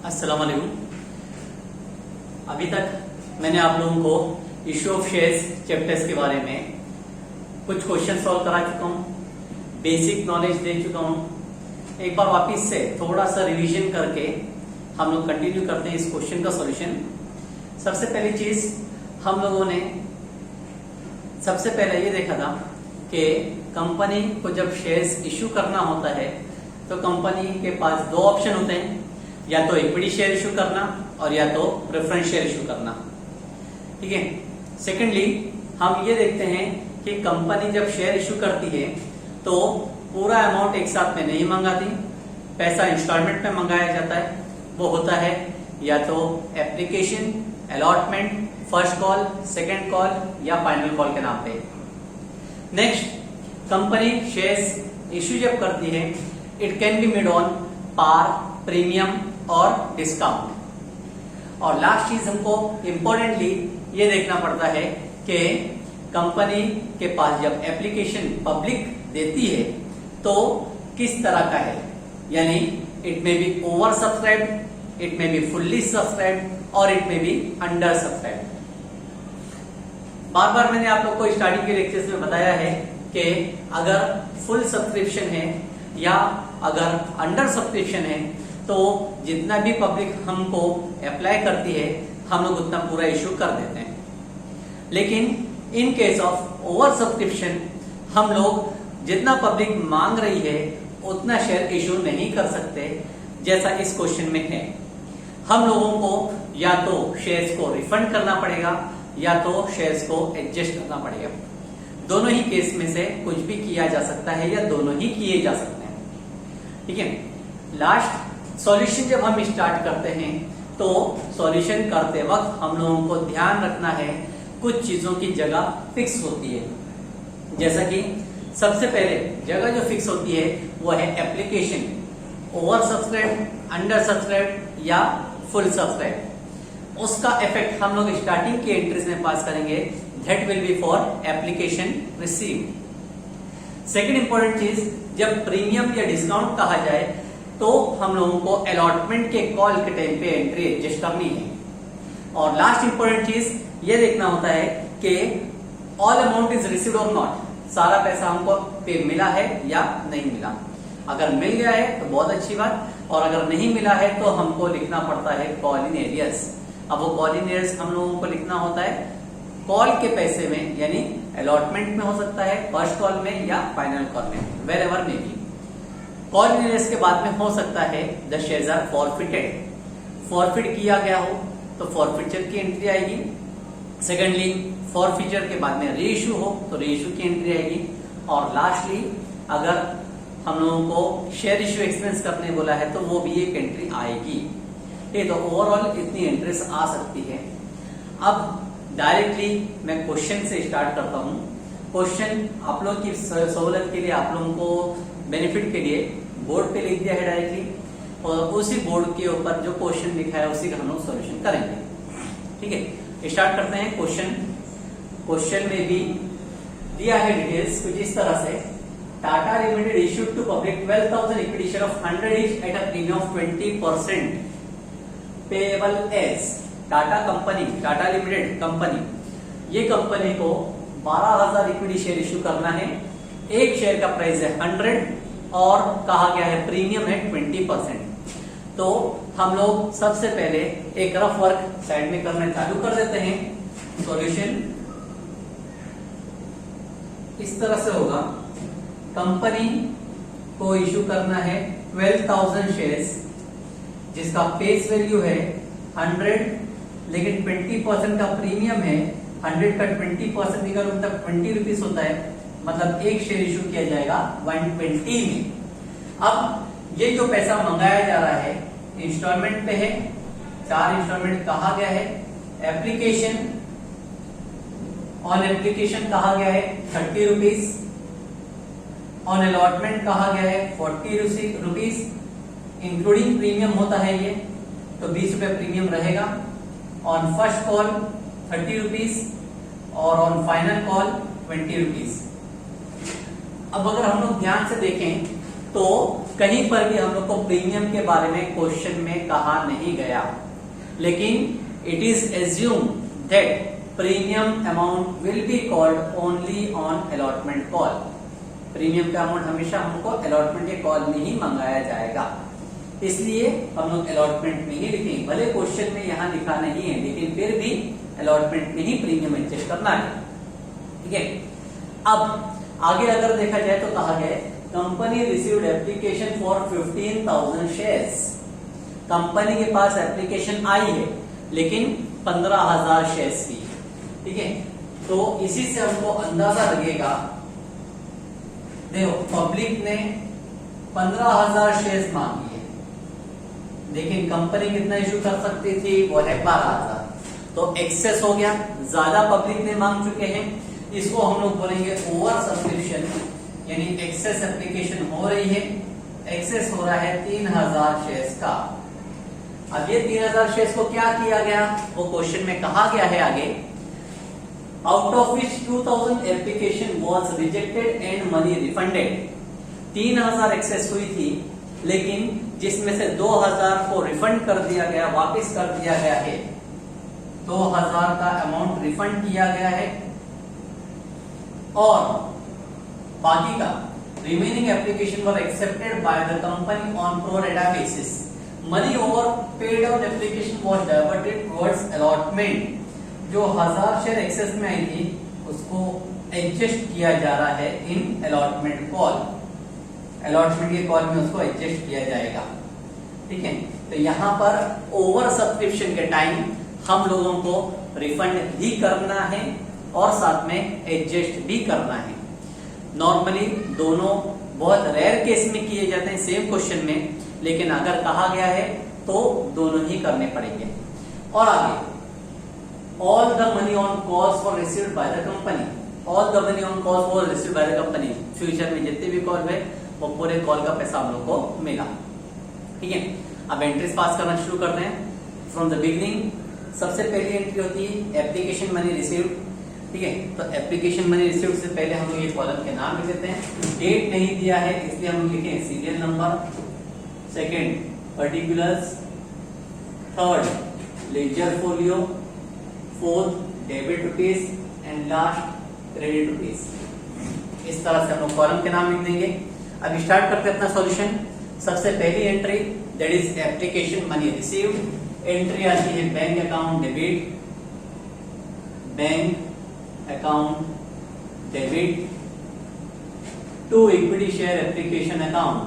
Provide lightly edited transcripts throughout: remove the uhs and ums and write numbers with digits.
अस्सलाम वालेकुम। अभी तक मैंने आप लोगों को इशू ऑफ शेयर्स चैप्टर्स के बारे में कुछ क्वेश्चन सॉल्व करा चुका हूँ, बेसिक नॉलेज दे चुका हूँ। एक बार वापस से थोड़ा सा रिवीजन करके हम लोग कंटिन्यू करते हैं इस क्वेश्चन का सॉल्यूशन। सबसे पहली चीज हम लोगों ने सबसे पहले ये देखा था कि कंपनी को जब शेयर्स इशू करना होता है तो कंपनी के पास दो ऑप्शन होते हैं, या तो इक्विटी शेयर इशू करना और या तो प्रेफरेंस शेयर इशू करना। ठीक है। सेकेंडली हम ये देखते हैं कि कंपनी जब शेयर इशू करती है तो पूरा अमाउंट एक साथ में नहीं मंगाती, पैसा इंस्टॉलमेंट में मंगाया जाता है। वो होता है या तो application, allotment, first call, second call या फाइनल कॉल के नाम पे। नेक्स्ट, कंपनी शेयर्स इशू जब करती है it can be made on par, premium और डिस्काउंट। और लास्ट चीज हमको इंपॉर्टेंटली ये देखना पड़ता है कि कंपनी के पास जब एप्लीकेशन पब्लिक देती है तो किस तरह का है, यानी it may be oversubscribed, it may be fully subscribed और it may be undersubscribed. बार बार मैंने आप लोग को स्टार्टिंग के लेक्चर्स में बताया है कि अगर फुल सब्सक्रिप्शन है या अगर अंडर सब्सक्रिप्शन है तो जितना भी पब्लिक हमको अप्लाई करती है हम लोग उतना पूरा इशू कर देते हैं। लेकिन in case of over subscription हम लोग जितना पब्लिक मांग रही है उतना शेयर इशू नहीं कर सकते, जैसा इस क्वेश्चन में है। हम लोगों को या तो शेयर्स को रिफंड करना पड़ेगा या तो शेयर्स को एडजस्ट करना पड़ेगा। दोनों ही केस में से कुछ भी किया जा सकता है या दोनों ही किए जा सकते हैं। ठीक है। लास्ट सॉल्यूशन जब हम स्टार्ट करते हैं तो सॉल्यूशन करते वक्त हम लोगों को ध्यान रखना है कुछ चीजों की जगह फिक्स होती है। जैसा कि सबसे पहले जगह जो फिक्स होती है वो है application, over subscribe, under subscribe या फुल सब्सक्राइब। उसका इफेक्ट हम लोग स्टार्टिंग की एंट्रीज में पास करेंगे, that will be for application receive. Second important चीज, जब प्रीमियम या डिस्काउंट कहा जाए तो हम लोगों को अलॉटमेंट के कॉल के टाइम पे एंट्री एडजस्ट करनी है। और लास्ट इंपॉर्टेंट चीज ये देखना होता है कि ऑल अमाउंट इज रिसीव्ड और नॉट, सारा पैसा हमको पे मिला है या नहीं मिला। अगर मिल गया है तो बहुत अच्छी बात, और अगर नहीं मिला है तो हमको लिखना पड़ता है कॉल इन एरियर्स। अब वो कॉल इन एरियर्स हम लोगों को लिखना होता है कॉल के पैसे में, यानी अलॉटमेंट में हो सकता है, फर्स्ट कॉल में या फाइनल कॉल में, वेर एवर में भी। कॉल इन एरियर्स के बाद में हो सकता है the shares are forfeited, forfeit किया गया हो तो फॉरफिचर की एंट्री आएगी। सेकेंडली फॉरफिचर के बाद में रीइश्यू हो तो रीइश्यू की एंट्री आएगी। और लास्टली अगर हम लोगों को शेयर इश्यू एक्सपेंस करने बोला है तो वो भी एक एंट्री आएगी। ठीक, तो ओवरऑल इतनी एंट्रीज आ सकती है। अब डायरेक्टली मैं क्वेश्चन से स्टार्ट करता हूँ। क्वेश्चन आप लोग की सहूलत के लिए, आप लोगों को बेनिफिट के लिए बोर्ड पे लिख दिया है डायरेक्टली, और उसी बोर्ड के ऊपर जो क्वेश्चन लिखा है उसी का हम लोग सॉल्यूशन करेंगे। ठीक है, स्टार्ट करते हैं क्वेश्चन। क्वेश्चन में भी दिया है डिटेल्स कुछ इस तरह से, Tata limited issued to public 12,000 equity share of 100 each at a premium of 20% payable as. Tata company, Tata limited company, ये कंपनी को 12,000 इक्विटी शेयर इश्यू करना है। एक शेयर का प्राइस है 100 और कहा गया है प्रीमियम है 20%। तो हम लोग सबसे पहले एक रफ वर्क साइड में करना चालू कर देते हैं। सॉल्यूशन इस तरह से होगा, कंपनी को इशू करना है 12,000 शेयर्स जिसका फेस वैल्यू है 100, लेकिन 20% का प्रीमियम है। 100 का 20% निकालो मतलब 20 रुपीज होता है, मतलब एक शेयर इशू किया जाएगा 120 में। अब ये जो पैसा मंगाया जा रहा है इंस्टॉलमेंट पे है, 4 इंस्टॉलमेंट कहा गया है। एप्लीकेशन, ऑन एप्लीकेशन कहा गया है 30 रुपीज, ऑन अलॉटमेंट कहा गया है 40 रुपीज, इंक्लूडिंग प्रीमियम होता है ये, तो 20 रुपए प्रीमियम रहेगा। ऑन फर्स्ट कॉल 30 रुपीज और ऑन फाइनल कॉल 20 रुपीज। अब अगर हम लोग ध्यान से देखें तो कहीं पर भी हम लोग को प्रीमियम के बारे में क्वेश्चन में कहा नहीं गया, लेकिन it is assume that premium amount will be called only on allotment call. Premium का अमाउंट हमेशा हमको अलॉटमेंट के कॉल में ही मंगाया जाएगा, इसलिए हम लोग अलॉटमेंट में ही लिखेंगे। भले क्वेश्चन में यहाँ लिखा नहीं है, लेकिन फिर भी अलॉटमेंट में ही प्रीमियम एडजस्ट करना है। ठीक है, अब आगे अगर देखा जाए तो कहा गया company received application for 15,000 shares. Company के पास एप्लीकेशन आई है लेकिन 15,000 शेयर्स की। ठीक है, तो इसी से हमको अंदाजा लगेगा, देखो पब्लिक ने 15,000 शेयर्स मांगी है, लेकिन कंपनी कितना इश्यू कर सकती थी, वो है 12,000। तो एक्सेस हो गया, ज्यादा पब्लिक ने मांग चुके हैं, इसको हम लोग बोलेंगे ओवर सब्सक्रिप्शन, यानी एक्सेस एप्लीकेशन हो रही है, एक्सेस हो रहा है 3,000 शेयर्स का। अब ये 3,000 शेयर्स को क्या किया गया, वो क्वेश्चन में कहा गया है आगे, out of which 2,000 application was rejected and money refunded. 3,000 excess हुई थी, लेकिन जिसमें से 2,000 को रिफंड कर दिया गया, वापस कर दिया गया है, 2,000 का अमाउंट रिफंड किया गया है, और बाकी का remaining application were accepted by the company on pro रेटा basis. Money over paid on application was diverted towards allotment. जो 1,000 शेयर एक्सेस में आई थी उसको एडजस्ट किया जा रहा है इन अलॉटमेंट कॉल, अलॉटमेंट के कॉल में उसको एडजस्ट किया जाएगा। ठीक है, तो यहाँ पर ओवर सब्सक्रिप्शन के टाइम हम लोगों को रिफंड भी करना है और साथ में एडजस्ट भी करना है। नॉर्मली दोनों बहुत रेयर केस में किए जाते हैं सेम क्वेश्चन में, लेकिन अगर कहा गया है तो दोनों ही करने पड़ेंगे। और आगे, all the money on calls for received by the company. All the money on calls for received by the company, future में जितने भी कॉल हुए वो पूरे कॉल का पैसा हम लोग को मिला। ठीक है, अब एंट्रीज पास करना शुरू करते हैं फ्रॉम द बिगिनिंग। सबसे पहली एंट्री होती है एप्लीकेशन मनी रिसीव्ड। ठीक है, तो एप्लीकेशन मनी रिसीव्ड से पहले हम लोग ये कॉलम के नाम लिख देते हैं। डेट नहीं दिया है इसलिए हम लिखें serial number, second particulars, third ledger folio, fourth debit rupees and last credit rupees. इस तरह से हम लोग कॉलम के नाम लिख देंगे। अब स्टार्ट करते हैं अपना सॉल्यूशन। सबसे पहली entry that is application money received. Entry आती है bank account debit, bank account debit to equity share application account,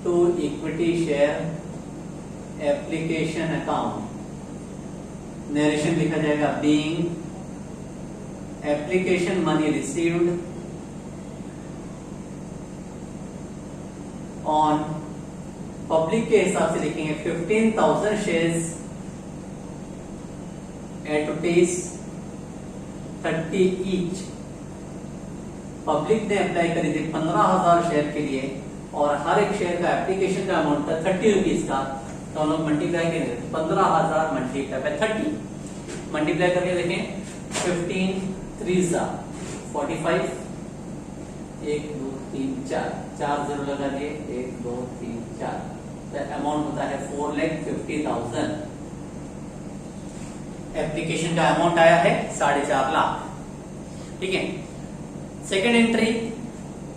to equity share application account. Narration लिखा जाएगा being application money received on, public के हिसाब से लिखेंगे 15,000 शेयर्स एट ₹30 ईच। पब्लिक ने अप्लाई करी थी 15,000 शेयर के लिए और हर एक शेयर का एप्लीकेशन का अमाउंट था 30 रुपीज का। तो हम लोग मल्टीप्लाई करेंगे 15,000 मल्टीप्लाई बाय 30, मल्टीप्लाई करके देखें 15 3 45, 1 2 3 4 जीरो लगा दिए, 1 2 3 4, तो अमाउंट होता है 4,50,000। एप्लीकेशन का अमाउंट आया है 4.5 लाख। ठीक है, सेकेंड एंट्री,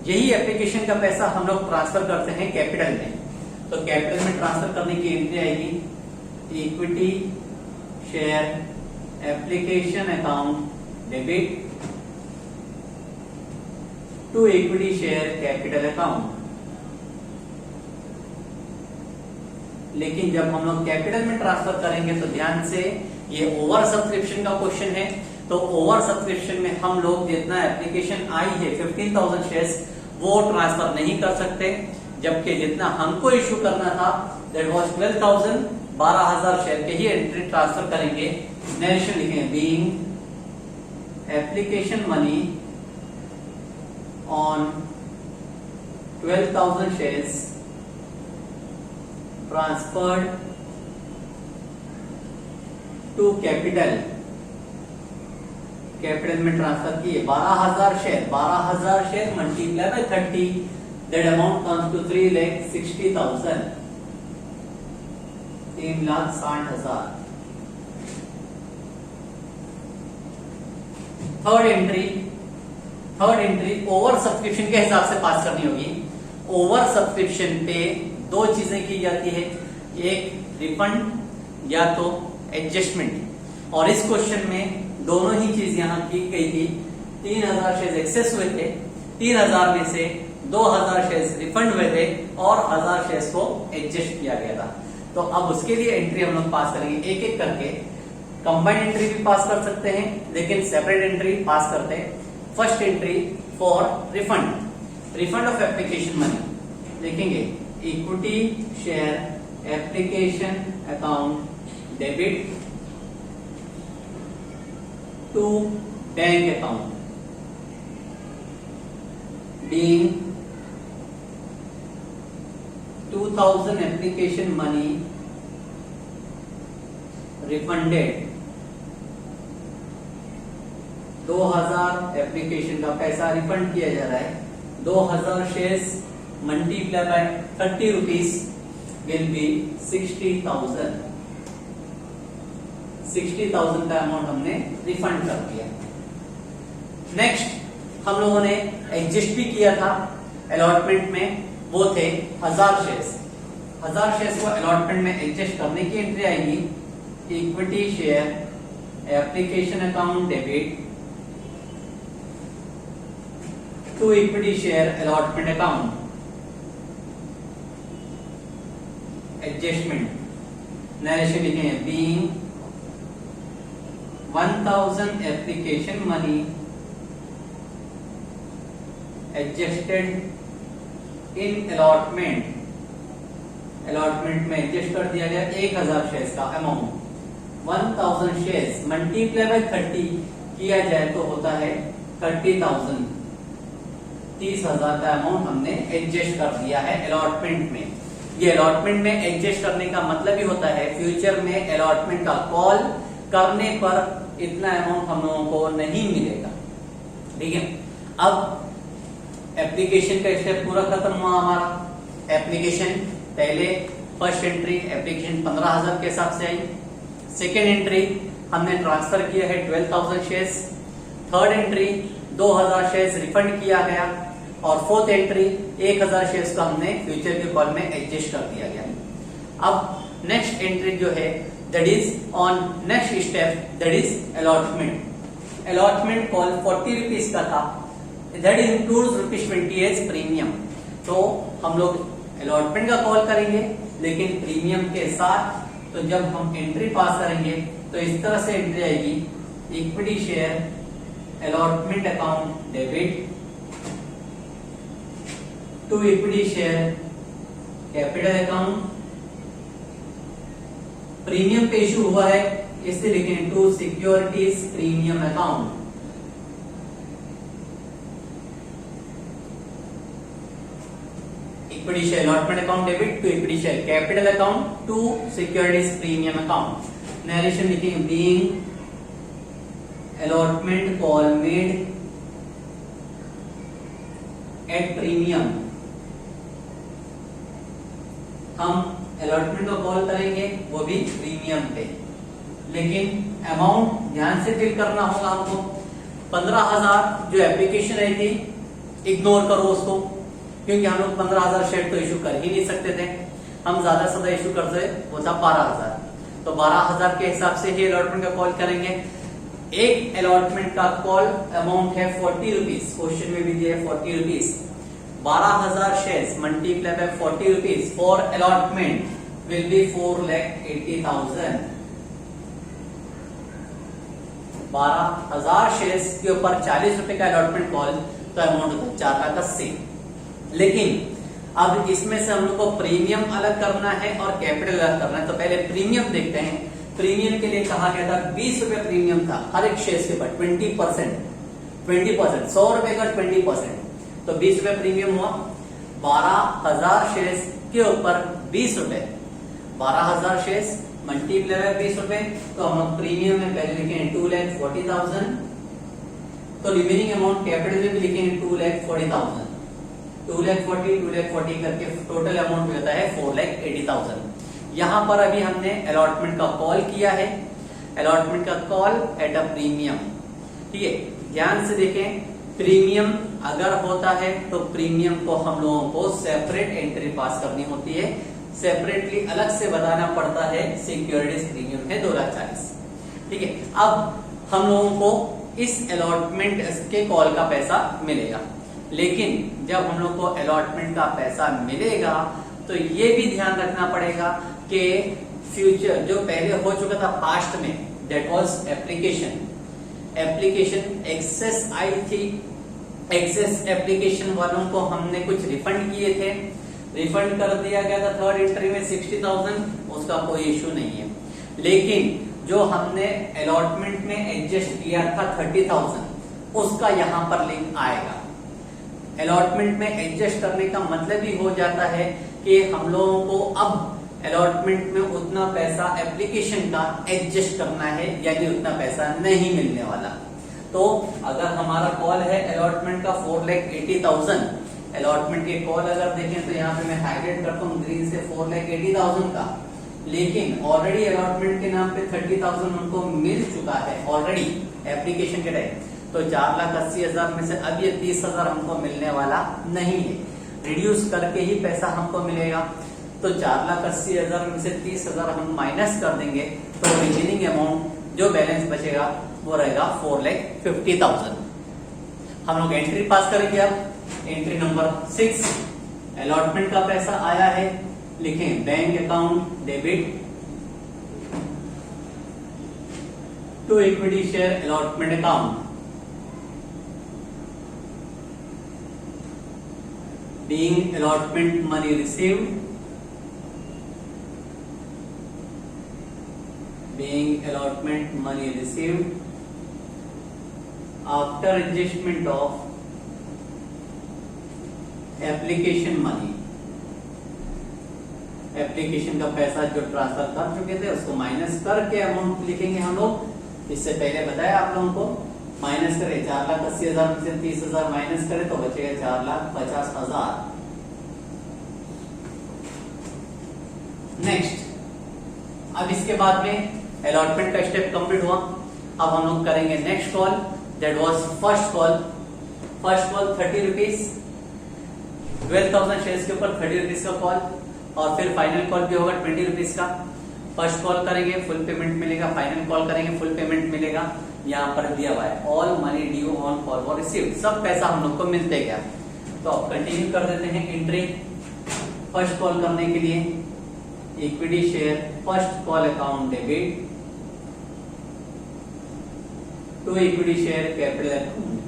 यही एप्लीकेशन का पैसा हम लोग ट्रांसफर करते हैं कैपिटल में। तो कैपिटल में ट्रांसफर करने की एंट्री आएगी equity share application account debit to equity share capital account. लेकिन जब हम लोग कैपिटल में ट्रांसफर करेंगे तो ध्यान से, ये ओवर सब्सक्रिप्शन का क्वेश्चन है, तो ओवर सब्सक्रिप्शन में हम लोग जितना एप्लीकेशन आई है 15,000 शेयर्स वो ट्रांसफर नहीं कर सकते, जबकि जितना हमको इश्यू करना था दैट वाज 12,000, 12,000 शेयर के ही एंट्री ट्रांसफर करेंगे। नरेशन लिखेंगे being application money on 12,000 shares transferred to capital capital में ट्रांसफर किए 12,000 share, 12,000 share multiply by 30, that amount comes to 3,60,000, 3,60,000। Third entry over subscription के हिसाब से पास करनी होगी। ओवर सब्सक्रिप्शन पे दो चीजें की जाती है, एक रिफंड या तो एडजस्टमेंट, और इस क्वेश्चन में दोनों ही चीज यहां की गई थी। 3,000 शेयर एक्सेस हुए थे, 3,000 में से 2,000 शेयर रिफंड हुए थे और 1,000 शेयर को एडजस्ट किया गया था। तो अब उसके लिए एंट्री हम लोग पास करेंगे एक एक करके। कंबाइंड एंट्री भी पास कर सकते हैं, लेकिन सेपरेट एंट्री पास करते हैं। First entry for refund of application money लिखेंगे, equity share application account debit to bank account being 2,000 application money refunded, 2,000 application का पैसा रिफंड किया जा रहा है। 2,000 shares multiply by 30 rupees will be 60,000, 60,000 का अमाउंट हमने रिफंड कर दिया। नेक्स्ट हम लोगों ने एडजस्ट भी किया था अलॉटमेंट में, वो थे 1,000 शेयर्स। 1,000 शेयर्स को अलॉटमेंट में एडजस्ट करने की एंट्री आएगी, equity share application account debit to equity share allotment account adjustment. Narration लिखेंगे, being 1,000 application money adjusted in allotment, allotment में एडजस्ट कर दिया गया 1,000 शेयर्स का अमाउंट। 1,000 शेयर्स मल्टीप्लाई बाय 30 किया जाए तो होता है 30,000, 30,000 का अमाउंट हमने एडजस्ट कर दिया है अलॉटमेंट में। ये अलॉटमेंट में एडजस्ट करने का मतलब ही होता है फ्यूचर में अलॉटमेंट का कॉल करने पर इतना अमाउंट हम लोगों को नहीं मिलेगा। ठीक है, अब एप्लीकेशन का स्टेप पूरा खत्म हुआ हमारा। एप्लीकेशन पहले फर्स्ट एंट्री एप्लीकेशन 15,000 के हिसाब से आई। सेकेंड एंट्री हमने ट्रांसफर किया है 12,000 shares. Third entry 2,000 shares refund किया गया, और फोर्थ एंट्री 1,000 शेयर्स का हमने फ्यूचर के कॉल में एडजस्ट कर दिया गया। अब नेक्स्ट एंट्री जो है that is on next step, that is allotment. Allotment call 40 rupees का था, दैट इंक्लूड्स ₹20 एज प्रीमियम। तो हम लोग अलॉटमेंट का कॉल करेंगे लेकिन प्रीमियम के साथ। तो जब हम एंट्री पास करेंगे तो इस तरह से एंट्री आएगी, equity share allotment account debit to equity share capital account. Premium पे इशू हुआ है इसलिए लिखेंगे to securities premium account. Equity share allotment account debit to equity share capital account to securities premium account. Narration लिखेंगे, being allotment call made at premium. हम allotment का call करेंगे वो भी प्रीमियम पे, लेकिन अमाउंट ध्यान से फिल करना होगा हमको। 15,000 जो एप्लीकेशन आई थी इग्नोर करो उसको, क्योंकि हम लोग 15,000 शेयर तो इशू कर ही नहीं सकते थे। हम ज्यादा से ज्यादा इशू करते वो था 12,000। तो 12,000 के हिसाब से ही अलॉटमेंट का कॉल करेंगे। एक अलॉटमेंट का कॉल अमाउंट है 40 रुपीज, क्वेश्चन में भी दिया है 40 rupees. 12,000 shares multiply bye 40 rupees for allotment will be 4,80,000। 12,000 shares के ऊपर 40 रुपए का अलॉटमेंट कॉल, तो अमाउंट होता है 4,80,000। लेकिन अब इसमें से हम लोग को प्रीमियम अलग करना है और कैपिटल अलग करना है। तो पहले प्रीमियम देखते हैं। प्रीमियम के लिए कहा गया था 20 रुपए प्रीमियम था हर एक शेयर के ऊपर, 20%, 100 रुपए का 20%, तो 20 रुपए प्रीमियम हुआ। 12,000 शेयर्स के ऊपर 20 रुपए, 12,000 शेयर्स मल्टीप्लाई बाय 20 रुपए, तो हम लोग प्रीमियम में पहले लिखेंगे 2,40,000 तो रिमेनिंग अमाउंट कैपिटल में भी लिखेंगे 2,40,000, 2,40,000 करके टोटल अमाउंट हो जाता है 4,80,000। यहाँ पर अभी हमने अलॉटमेंट का कॉल किया है, अलॉटमेंट का कॉल एट अ प्रीमियम। ठीक है, ध्यान से देखें, प्रीमियम अगर होता है तो प्रीमियम को हम लोगों को सेपरेट एंट्री पास करनी होती है, सेपरेटली अलग से बताना पड़ता है। सिक्योरिटीज प्रीमियम है 2,40,000। ठीक है, अब हम लोगों को इस अलॉटमेंट के कॉल का पैसा मिलेगा, लेकिन जब हम लोग को अलॉटमेंट का पैसा मिलेगा तो ये भी ध्यान रखना पड़ेगा कि फ्यूचर जो पहले हो चुका था पास्ट में, दैट वाज एप्लीकेशन एक्सेस आई थी, एक्सेस एप्लीकेशन वालों को हमने कुछ रिफंड किए थे, रिफंड कर दिया गया था थर्ड एंट्री में 60,000, उसका कोई इश्यू नहीं है। लेकिन जो हमने अलॉटमेंट में एडजस्ट किया था 30,000, उसका यहां पर लिंक आएगा। अलॉटमेंट में एडजस्ट करने का मतलब ही हो जाता है कि हम लोगों को अब अलॉटमेंट में उतना पैसा एप्लीकेशन का एडजस्ट करना है, यानी उतना पैसा नहीं मिलने वाला। तो अगर हमारा कॉल है अलॉटमेंट का 4,80,000, अलॉटमेंट के कॉल अगर देखें तो यहाँ पे मैं हाईलाइट करता हूँ ग्रीन से 4,80,000 का, लेकिन ऑलरेडी अलॉटमेंट के नाम पे 30,000 उनको मिल चुका है ऑलरेडी एप्लीकेशन के टाइम, तो 4,80,000 में से अब ये 30,000 हमको मिलने वाला नहीं है, रिड्यूस करके ही पैसा हमको मिलेगा। तो 4,80,000 में से 30,000 हम माइनस कर देंगे तो रिमेनिंग अमाउंट जो बैलेंस बचेगा वो रहेगा 4,50,000। हम लोग एंट्री पास करेंगे। अब एंट्री नंबर 6, अलॉटमेंट का पैसा आया है, लिखें bank account debit to equity share allotment account, being allotment money received, being allotment money received after adjustment of application money, application का पैसा जो ट्रांसफर कर चुके थे उसको माइनस करके अमाउंट लिखेंगे हम लोग। इससे पहले बताया आप लोगों को, माइनस करें 4,80,000 में से 30,000 माइनस करें तो बचेगा 4,50,000। नेक्स्ट, अब इसके बाद में अलॉटमेंट का स्टेप कंप्लीट हुआ। अब हम लोग करेंगे next call, that was first call. First call 30 rupees, 12,000 shares के ऊपर 30 रुपीज का कॉल, और फिर फाइनल कॉल भी होगा 20 रुपीज का। फर्स्ट कॉल करेंगे फुल पेमेंट मिलेगा, फाइनल कॉल करेंगे फुल पेमेंट मिलेगा। यहाँ पर दिया हुआ है all money due on forward received, सब पैसा हम लोग को मिलते गया। तो अब कंटिन्यू कर देते हैं एंट्री। फर्स्ट कॉल करने के लिए equity share first call account debit to equity share capital account,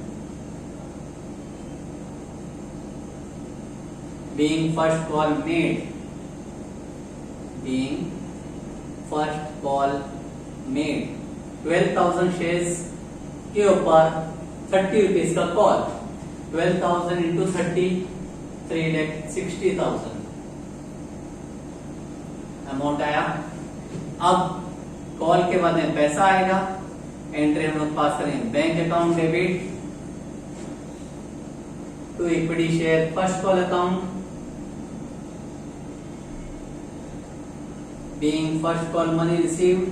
being first call made, being first call made 12,000 shares के ऊपर 30 रुपीज का कॉल, 12,000 इंटू 30 3,60,000 अमाउंट आया। अब कॉल के बाद में पैसा आएगा, एंट्री हम लोग पास करेंगे bank account debit to equity share first call account, being first call money received,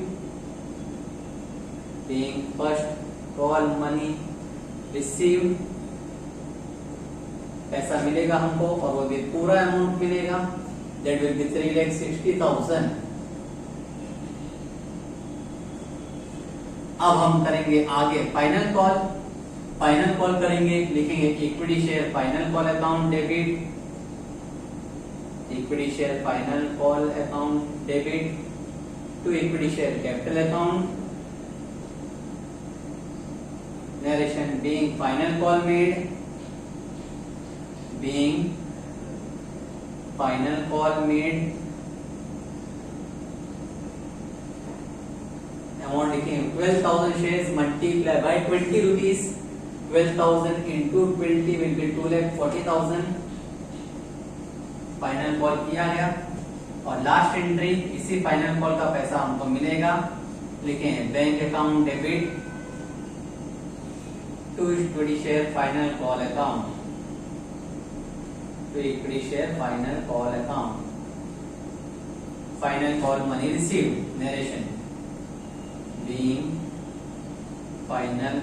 being first call money received, पैसा मिलेगा हमको और वो भी पूरा अमाउंट मिलेगा, that will be 3,60,000। अब हम करेंगे आगे फाइनल कॉल। फाइनल कॉल करेंगे, लिखेंगे equity share final call account debit, equity share final call account debit to equity share capital account, narration being final call made, being final call made, amount लिखेंगे 12,000 shares multiply by 20 rupees, 12,000 into 20 will be 2,40,000। Final call किया गया और last entry इसी final call का पैसा हमको मिलेगा, लिखें bank account debit to equity share final call account. To equity share final call account. Final call money received. Narration. Being final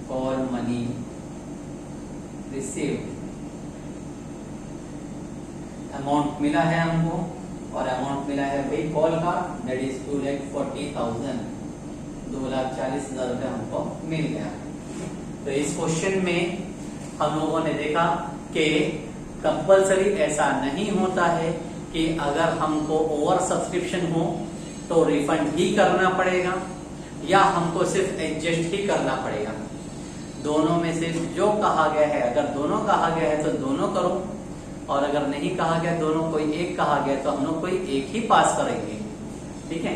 call money received. Amount मिला है हमको और अमाउंट मिला है भाई कॉल का, दैट इज 2,40,000, 2,40,000 रुपये हमको मिल गया। तो इस क्वेश्चन में हम लोगों ने देखा कि कंपलसरी ऐसा नहीं होता है कि अगर हमको ओवर सब्सक्रिप्शन हो तो रिफंड ही करना पड़ेगा या हमको सिर्फ एडजस्ट ही करना पड़ेगा। दोनों में से जो कहा गया है, अगर दोनों कहा गया है तो दोनों करो, और अगर नहीं कहा गया दोनों, कोई एक कहा गया तो हम लोग कोई एक ही पास करेंगे। ठीक है।